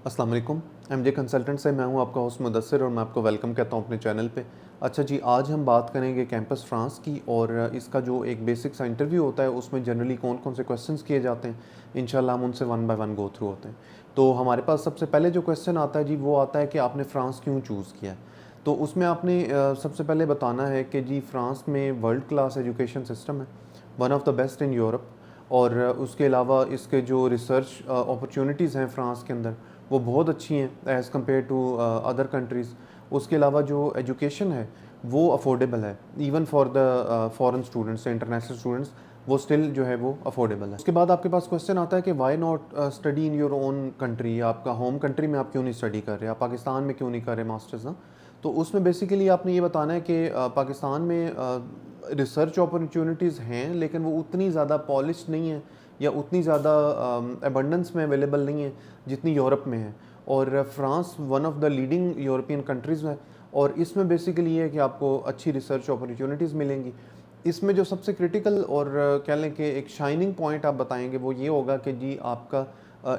अस्सलाम वालेकुम। MJ consultant से मैं हूं आपका होस्ट मुदस्सिर और मैं आपको वेलकम कहता हूं अपने चैनल पे। अच्छा जी, आज हम बात करेंगे कैंपस फ्रांस की और इसका जो एक बेसिक सा इंटरव्यू होता है उसमें जनरली कौन कौन से क्वेश्चंस किए जाते हैं। इंशाल्लाह हम उनसे one by one go through होते हैं। तो हमारे पास सबसे पहले जो क्वेश्चन आता है जी, वो आता है कि आपने फ़्रांस क्यों चूज़ किया है। तो उसमें आपने सबसे पहले बताना है कि जी फ़्रांस में वर्ल्ड क्लास एजुकेशन सिस्टम है, one of the best in Europe. और उसके अलावा इसके जो रिसर्च अपॉर्चुनिटीज़ हैं फ़्रांस के अंदर, वो बहुत अच्छी हैं as compare to other countries. उसके अलावा जो एजुकेशन है वो अफोर्डेबल है, even for the foreign students, international students, वो स्टिल जो है वो अफोर्डेबल है। उसके बाद आपके पास क्वेश्चन आता है कि why not study in your own country, आपका होम कंट्री में आप क्यों नहीं स्टडी कर रहे, आप पाकिस्तान में क्यों नहीं कर रहे मास्टर्स ना। तो उसमें बेसिकली आपने ये बताना है कि पाकिस्तान में रिसर्च अपॉर्चुनिटीज़ हैं लेकिन वो उतनी ज़्यादा पॉलिश नहीं है या उतनी ज़्यादा एबंडेंस में अवेलेबल नहीं है जितनी यूरोप में है। और France one of the leading European countries है और इसमें बेसिकली ये है कि आपको अच्छी रिसर्च अपॉर्चुनिटीज़ मिलेंगी। इसमें जो सबसे क्रिटिकल और कह लें कि एक शाइनिंग पॉइंट आप बताएंगे वो ये होगा कि जी आपका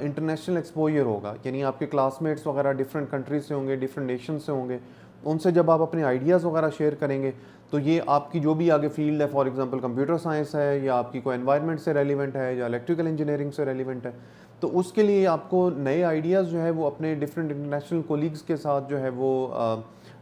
इंटरनेशनल एक्सपोजर होगा, यानी आपके क्लासमेट्स वगैरह डिफरेंट कंट्रीज से होंगे, डिफरेंट नेशन से होंगे। उनसे जब आप अपने आइडियाज़ वगैरह शेयर करेंगे तो ये आपकी जो भी आगे फील्ड है, फॉर एग्जांपल कंप्यूटर साइंस है या आपकी कोई एनवायरनमेंट से रेलिवेंट है या इलेक्ट्रिकल इंजीनियरिंग से रेलिवेंट है, तो उसके लिए आपको नए आइडियाज़ जो है वो अपने डिफरेंट इंटरनेशनल कोलीग्स के साथ जो है वो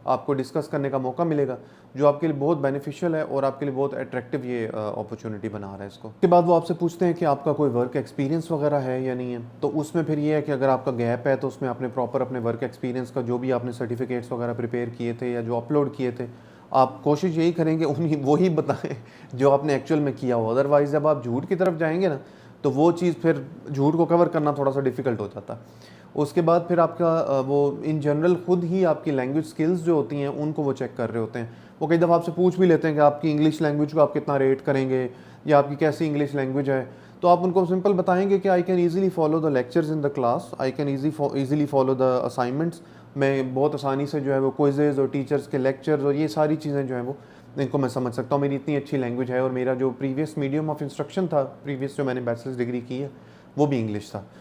आपको डिस्कस करने का मौका मिलेगा, जो आपके लिए बहुत बेनिफिशियल है और आपके लिए बहुत अट्रैक्टिव ये अपॉर्चुनिटी बना रहा है इसको। उसके बाद वो आपसे पूछते हैं कि आपका कोई वर्क एक्सपीरियंस वगैरह है या नहीं है। तो उसमें फिर ये है कि अगर आपका गैप है तो उसमें आपने प्रॉपर अपने वर्क एक्सपीरियंस का जो भी आपने सर्टिफिकेट्स वगैरह प्रिपेयर किए थे या जो अपलोड किए थे, आप कोशिश यही करेंगे उन्हीं वही बताएं जो आपने एक्चुअल में किया हो। अदरवाइज़ जब आप झूठ की तरफ जाएंगे ना, तो वो चीज़ फिर झूठ को कवर करना थोड़ा सा डिफ़िकल्ट हो जाता है। उसके बाद फिर आपका वो इन जनरल खुद ही आपकी लैंग्वेज स्किल्स जो होती हैं उनको वो चेक कर रहे होते हैं। वो कई दफ़ा आपसे पूछ भी लेते हैं कि आपकी इंग्लिश लैंग्वेज को आप कितना रेट करेंगे या आपकी कैसी इंग्लिश लैंग्वेज है। तो आप उनको सिंपल बताएंगे कि I can easily follow the lectures in the class, I can easily follow the assignments. मैं बहुत आसानी से जो है वो क्विजेज़ और टीचर्स के लेक्चर्स और ये सारी चीज़ें जो हैं वो इनको मैं समझ सकता हूँ। मेरी इतनी अच्छी लैंग्वेज है और मेरा जो प्रीवियस मीडियम ऑफ इंस्ट्रक्शन था, प्रीवियस जो मैंने बैचलर्स डिग्री की है, वो भी इंग्लिश था।